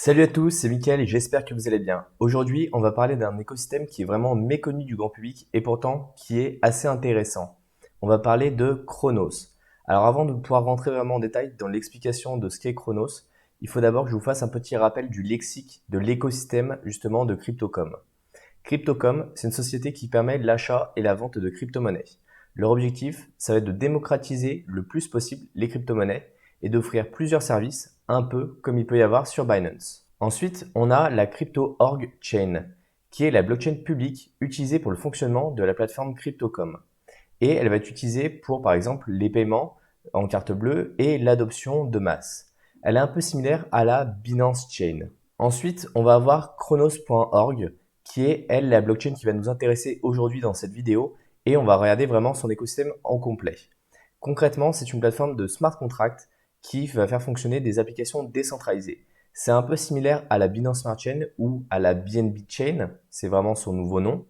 Salut à tous, c'est Mickaël et j'espère que vous allez bien. Aujourd'hui, on va parler d'un écosystème qui est vraiment méconnu du grand public et pourtant qui est assez intéressant. On va parler de Chronos. Alors avant de pouvoir rentrer vraiment en détail dans l'explication de ce qu'est Chronos, il faut d'abord que je vous fasse un petit rappel du lexique de l'écosystème justement de Cryptocom. Cryptocom, c'est une société qui permet l'achat et la vente de crypto-monnaies. Leur objectif, ça va être de démocratiser le plus possible les crypto-monnaies et d'offrir plusieurs services, un peu comme il peut y avoir sur Binance. Ensuite, on a la Crypto.org Chain, qui est la blockchain publique utilisée pour le fonctionnement de la plateforme Cryptocom. Et elle va être utilisée pour, par exemple, les paiements en carte bleue et l'adoption de masse. Elle est un peu similaire à la Binance Chain. Ensuite, on va avoir Chronos.org, qui est, elle, la blockchain qui va nous intéresser aujourd'hui dans cette vidéo, et on va regarder vraiment son écosystème en complet. Concrètement, c'est une plateforme de smart contract qui va faire fonctionner des applications décentralisées. C'est un peu similaire à la Binance Smart Chain ou à la BNB Chain, c'est vraiment son nouveau nom,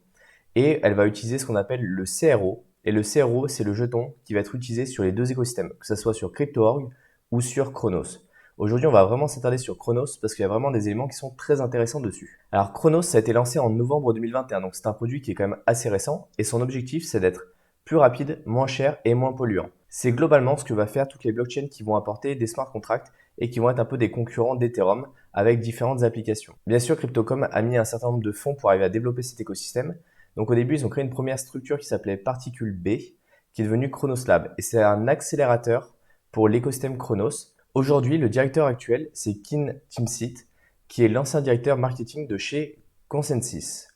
et elle va utiliser ce qu'on appelle le CRO, et le CRO, c'est le jeton qui va être utilisé sur les deux écosystèmes, que ce soit sur Crypto.org ou sur Chronos. Aujourd'hui, on va vraiment s'attarder sur Chronos parce qu'il y a vraiment des éléments qui sont très intéressants dessus. Alors Chronos, ça a été lancé en novembre 2021, donc c'est un produit qui est quand même assez récent, et son objectif, c'est d'être plus rapide, moins cher et moins polluant. C'est globalement ce que va faire toutes les blockchains qui vont apporter des smart contracts et qui vont être un peu des concurrents d'Ethereum avec différentes applications. Bien sûr, Cryptocom a mis un certain nombre de fonds pour arriver à développer cet écosystème. Donc au début, ils ont créé une première structure qui s'appelait Particule B, qui est devenue Chronos Lab. Et c'est un accélérateur pour l'écosystème Chronos. Aujourd'hui, le directeur actuel, c'est Kin Timsit, qui est l'ancien directeur marketing de chez Consensus.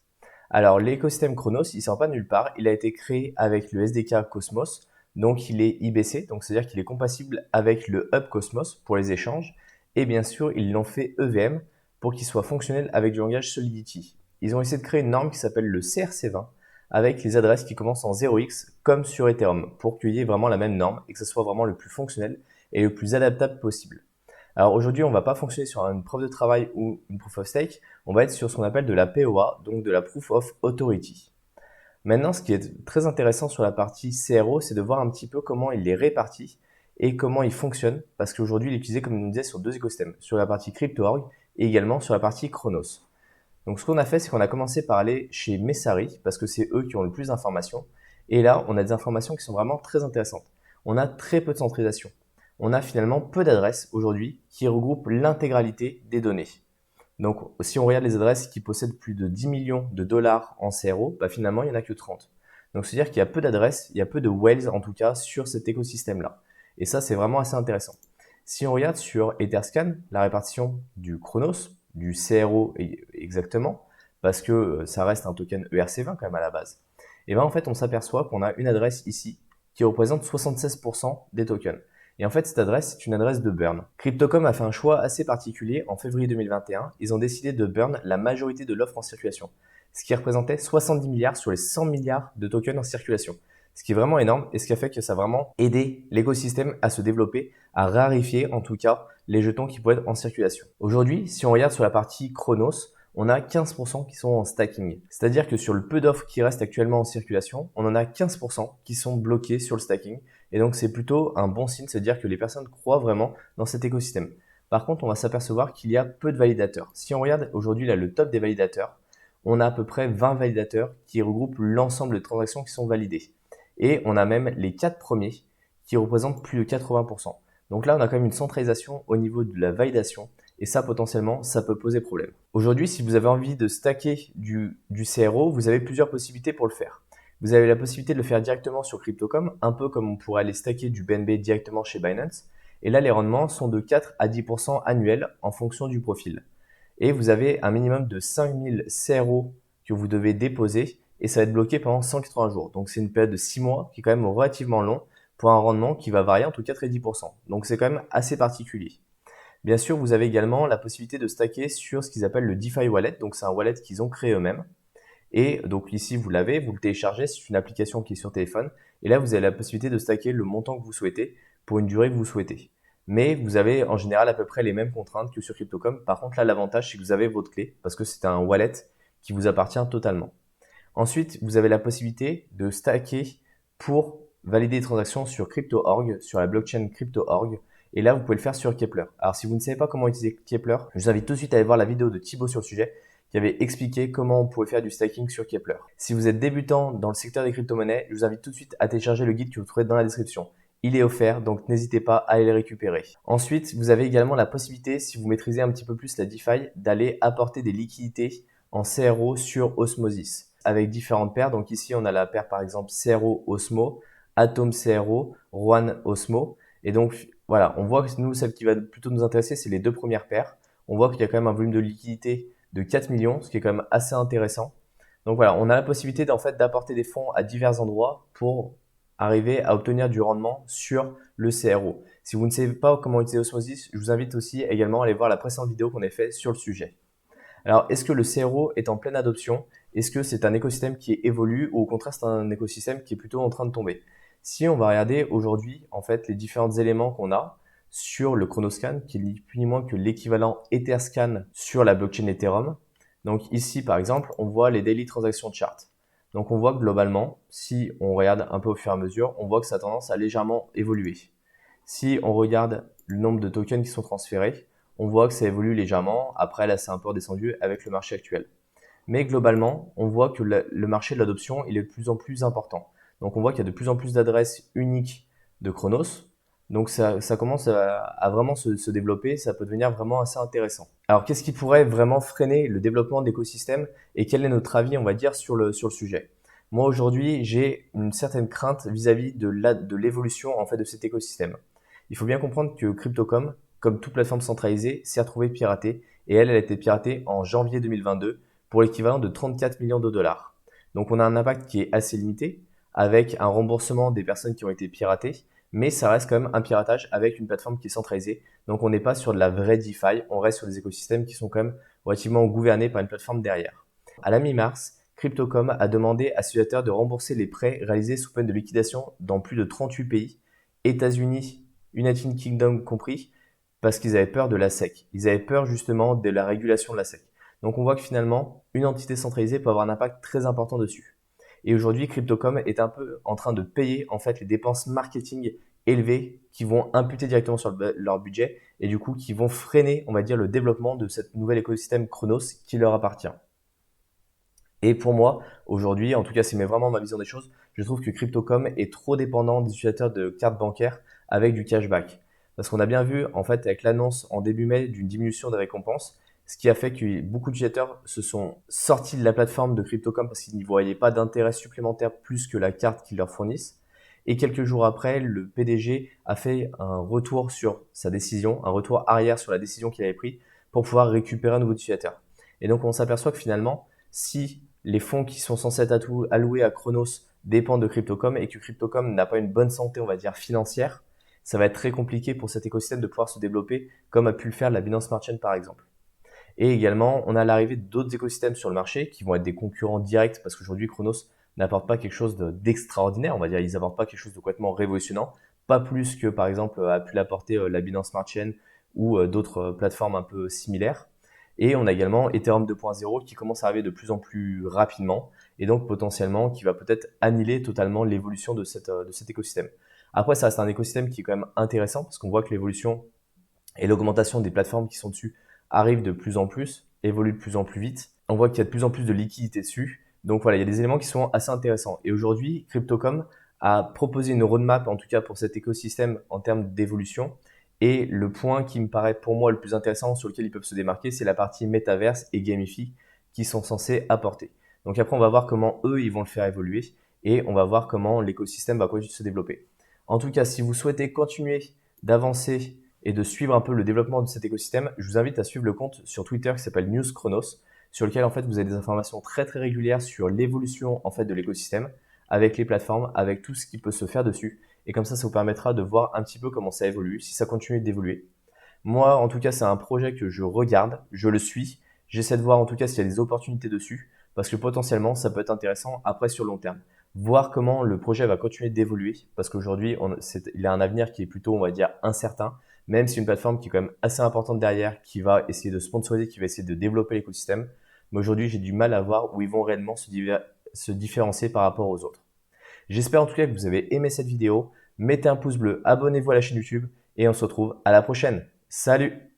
Alors l'écosystème Chronos, il sort pas de nulle part. Il a été créé avec le SDK Cosmos, donc il est IBC, donc c'est-à-dire qu'il est compatible avec le Hub Cosmos pour les échanges. Et bien sûr, ils l'ont fait EVM pour qu'il soit fonctionnel avec du langage Solidity. Ils ont essayé de créer une norme qui s'appelle le CRC20 avec les adresses qui commencent en 0x comme sur Ethereum pour qu'il y ait vraiment la même norme et que ce soit vraiment le plus fonctionnel et le plus adaptable possible. Alors aujourd'hui, on ne va pas fonctionner sur une preuve de travail ou une proof of stake, on va être sur ce qu'on appelle de la POA, donc de la proof of authority. Maintenant, ce qui est très intéressant sur la partie CRO, c'est de voir un petit peu comment il est réparti et comment il fonctionne, parce qu'aujourd'hui, il est utilisé, comme je disais, sur deux écosystèmes, sur la partie Crypto.org et également sur la partie Chronos. Donc ce qu'on a fait, c'est qu'on a commencé par aller chez Messari, parce que c'est eux qui ont le plus d'informations. Et là, on a des informations qui sont vraiment très intéressantes. On a très peu de centralisation. On a finalement peu d'adresses aujourd'hui qui regroupent l'intégralité des données. Donc si on regarde les adresses qui possèdent plus de 10 millions de dollars en CRO, bah finalement, il n'y en a que 30. Donc c'est-à-dire qu'il y a peu d'adresses, il y a peu de whales en tout cas sur cet écosystème-là. Et ça, c'est vraiment assez intéressant. Si on regarde sur Etherscan, la répartition du Chronos, du CRO exactement, parce que ça reste un token ERC20 quand même à la base, et bien en fait on s'aperçoit qu'on a une adresse ici qui représente 76% des tokens. Et en fait cette adresse c'est une adresse de burn. Cryptocom a fait un choix assez particulier en février 2021, ils ont décidé de burn la majorité de l'offre en circulation, ce qui représentait 70 milliards sur les 100 milliards de tokens en circulation. Ce qui est vraiment énorme et ce qui a fait que ça a vraiment aidé l'écosystème à se développer, à raréfier en tout cas les jetons qui pourraient être en circulation. Aujourd'hui, si on regarde sur la partie Chronos, on a 15% qui sont en stacking. C'est-à-dire que sur le peu d'offres qui restent actuellement en circulation, on en a 15% qui sont bloqués sur le stacking. Et donc c'est plutôt un bon signe, c'est-à-dire que les personnes croient vraiment dans cet écosystème. Par contre, on va s'apercevoir qu'il y a peu de validateurs. Si on regarde aujourd'hui là le top des validateurs, on a à peu près 20 validateurs qui regroupent l'ensemble des transactions qui sont validées. Et on a même les 4 premiers qui représentent plus de 80%. Donc là, on a quand même une centralisation au niveau de la validation et ça, potentiellement, ça peut poser problème. Aujourd'hui, si vous avez envie de stacker du CRO, vous avez plusieurs possibilités pour le faire. Vous avez la possibilité de le faire directement sur Cryptocom, un peu comme on pourrait aller stacker du BNB directement chez Binance. Et là, les rendements sont de 4 à 10% annuels en fonction du profil. Et vous avez un minimum de 5000 CRO que vous devez déposer et ça va être bloqué pendant 180 jours. Donc c'est une période de 6 mois qui est quand même relativement long pour un rendement qui va varier entre 4 et 10%. Donc c'est quand même assez particulier. Bien sûr, vous avez également la possibilité de stacker sur ce qu'ils appellent le DeFi Wallet. Donc c'est un wallet qu'ils ont créé eux-mêmes. Et donc ici, vous l'avez, vous le téléchargez, c'est une application qui est sur téléphone. Et là, vous avez la possibilité de stacker le montant que vous souhaitez pour une durée que vous souhaitez. Mais vous avez en général à peu près les mêmes contraintes que sur Cryptocom. Par contre, là, l'avantage, c'est que vous avez votre clé parce que c'est un wallet qui vous appartient totalement. Ensuite, vous avez la possibilité de stacker pour valider des transactions sur Crypto.org, sur la blockchain Crypto.org. Et là, vous pouvez le faire sur Kepler. Alors, si vous ne savez pas comment utiliser Kepler, je vous invite tout de suite à aller voir la vidéo de Thibaut sur le sujet qui avait expliqué comment on pouvait faire du staking sur Kepler. Si vous êtes débutant dans le secteur des crypto-monnaies, je vous invite tout de suite à télécharger le guide que vous trouverez dans la description. Il est offert, donc n'hésitez pas à aller le récupérer. Ensuite, vous avez également la possibilité, si vous maîtrisez un petit peu plus la DeFi, d'aller apporter des liquidités en CRO sur Osmosis avec différentes paires. Donc ici, on a la paire par exemple CRO Osmo, Atom CRO, Juan Osmo. Et donc voilà, on voit que nous, celle qui va plutôt nous intéresser, c'est les deux premières paires. On voit qu'il y a quand même un volume de liquidité de 4 millions, ce qui est quand même assez intéressant. Donc voilà, on a la possibilité en fait d'apporter des fonds à divers endroits pour arriver à obtenir du rendement sur le CRO. Si vous ne savez pas comment utiliser Osmosis, je vous invite aussi également à aller voir la précédente vidéo qu'on a fait sur le sujet. Alors, est-ce que le CRO est en pleine adoption? Est-ce que c'est un écosystème qui évolue ou au contraire c'est un écosystème qui est plutôt en train de tomber? Si on va regarder aujourd'hui en fait les différents éléments qu'on a sur le Chronoscan, qui est ni plus ni moins que l'équivalent Etherscan sur la blockchain Ethereum. Donc ici par exemple, on voit les daily transaction charts. Donc on voit que globalement, si on regarde un peu au fur et à mesure, on voit que ça a tendance à légèrement évoluer. Si on regarde le nombre de tokens qui sont transférés, on voit que ça évolue légèrement. Après, là, c'est un peu redescendu avec le marché actuel. Mais globalement, on voit que le marché de l'adoption, il est de plus en plus important. Donc, on voit qu'il y a de plus en plus d'adresses uniques de Chronos. Donc, ça commence à vraiment se développer. Ça peut devenir vraiment assez intéressant. Alors, qu'est-ce qui pourrait vraiment freiner le développement de l'écosystème et quel est notre avis, on va dire, sur le sujet? Moi, aujourd'hui, j'ai une certaine crainte vis-à-vis de l'évolution en fait, de cet écosystème. Il faut bien comprendre que Crypto.com, comme toute plateforme centralisée, s'est retrouvée piratée et elle a été piratée en janvier 2022 pour l'équivalent de 34 millions de dollars. Donc on a un impact qui est assez limité avec un remboursement des personnes qui ont été piratées, mais ça reste quand même un piratage avec une plateforme qui est centralisée. Donc on n'est pas sur de la vraie DeFi, on reste sur des écosystèmes qui sont quand même relativement gouvernés par une plateforme derrière. À la mi-mars, Crypto.com a demandé à ses utilisateurs de rembourser les prêts réalisés sous peine de liquidation dans plus de 38 pays, États-Unis, United Kingdom compris, parce qu'ils avaient peur de la SEC. Ils avaient peur justement de la régulation de la SEC. Donc on voit que finalement, une entité centralisée peut avoir un impact très important dessus. Et aujourd'hui, Crypto.com est un peu en train de payer en fait les dépenses marketing élevées qui vont imputer directement sur leur budget et du coup qui vont freiner, on va dire, le développement de cette nouvel écosystème Chronos qui leur appartient. Et pour moi, aujourd'hui, en tout cas, c'est vraiment ma vision des choses, je trouve que Crypto.com est trop dépendant des utilisateurs de cartes bancaires avec du cashback. Parce qu'on a bien vu, en fait, avec l'annonce en début mai d'une diminution des récompenses, ce qui a fait que beaucoup d'utilisateurs se sont sortis de la plateforme de Crypto.com parce qu'ils n'y voyaient pas d'intérêt supplémentaire plus que la carte qu'ils leur fournissent. Et quelques jours après, le PDG a fait un retour sur sa décision, un retour arrière sur la décision qu'il avait prise pour pouvoir récupérer un nouveau utilisateur. Et donc, on s'aperçoit que finalement, si les fonds qui sont censés être alloués à Chronos dépendent de Crypto.com et que Crypto.com n'a pas une bonne santé, on va dire, financière, ça va être très compliqué pour cet écosystème de pouvoir se développer comme a pu le faire la Binance Smart Chain par exemple. Et également, on a l'arrivée d'autres écosystèmes sur le marché qui vont être des concurrents directs parce qu'aujourd'hui, Chronos n'apporte pas quelque chose d'extraordinaire, on va dire, ils n'apportent pas quelque chose de complètement révolutionnant, pas plus que par exemple a pu l'apporter la Binance Smart Chain ou d'autres plateformes un peu similaires. Et on a également Ethereum 2.0 qui commence à arriver de plus en plus rapidement et donc potentiellement qui va peut-être annihiler totalement l'évolution de cet écosystème. Après, ça reste un écosystème qui est quand même intéressant parce qu'on voit que l'évolution et l'augmentation des plateformes qui sont dessus arrivent de plus en plus, évoluent de plus en plus vite. On voit qu'il y a de plus en plus de liquidités dessus. Donc voilà, il y a des éléments qui sont assez intéressants. Et aujourd'hui, Crypto.com a proposé une roadmap, en tout cas pour cet écosystème en termes d'évolution. Et le point qui me paraît pour moi le plus intéressant sur lequel ils peuvent se démarquer, c'est la partie métaverse et gamify qui sont censés apporter. Donc après, on va voir comment eux, ils vont le faire évoluer et on va voir comment l'écosystème va continuer de se développer. En tout cas, si vous souhaitez continuer d'avancer et de suivre un peu le développement de cet écosystème, je vous invite à suivre le compte sur Twitter qui s'appelle News Chronos, sur lequel en fait vous avez des informations très très régulières sur l'évolution en fait de l'écosystème, avec les plateformes, avec tout ce qui peut se faire dessus. Et comme ça vous permettra de voir un petit peu comment ça évolue, si ça continue d'évoluer. Moi, en tout cas, c'est un projet que je regarde, je le suis. J'essaie de voir en tout cas s'il y a des opportunités dessus, parce que potentiellement, ça peut être intéressant après sur le long terme. Voir comment le projet va continuer d'évoluer, parce qu'aujourd'hui, il a un avenir qui est plutôt, on va dire, incertain, même si une plateforme qui est quand même assez importante derrière, qui va essayer de sponsoriser, qui va essayer de développer l'écosystème. Mais aujourd'hui, j'ai du mal à voir où ils vont réellement se différencier par rapport aux autres. J'espère en tout cas que vous avez aimé cette vidéo. Mettez un pouce bleu, abonnez-vous à la chaîne YouTube et on se retrouve à la prochaine. Salut!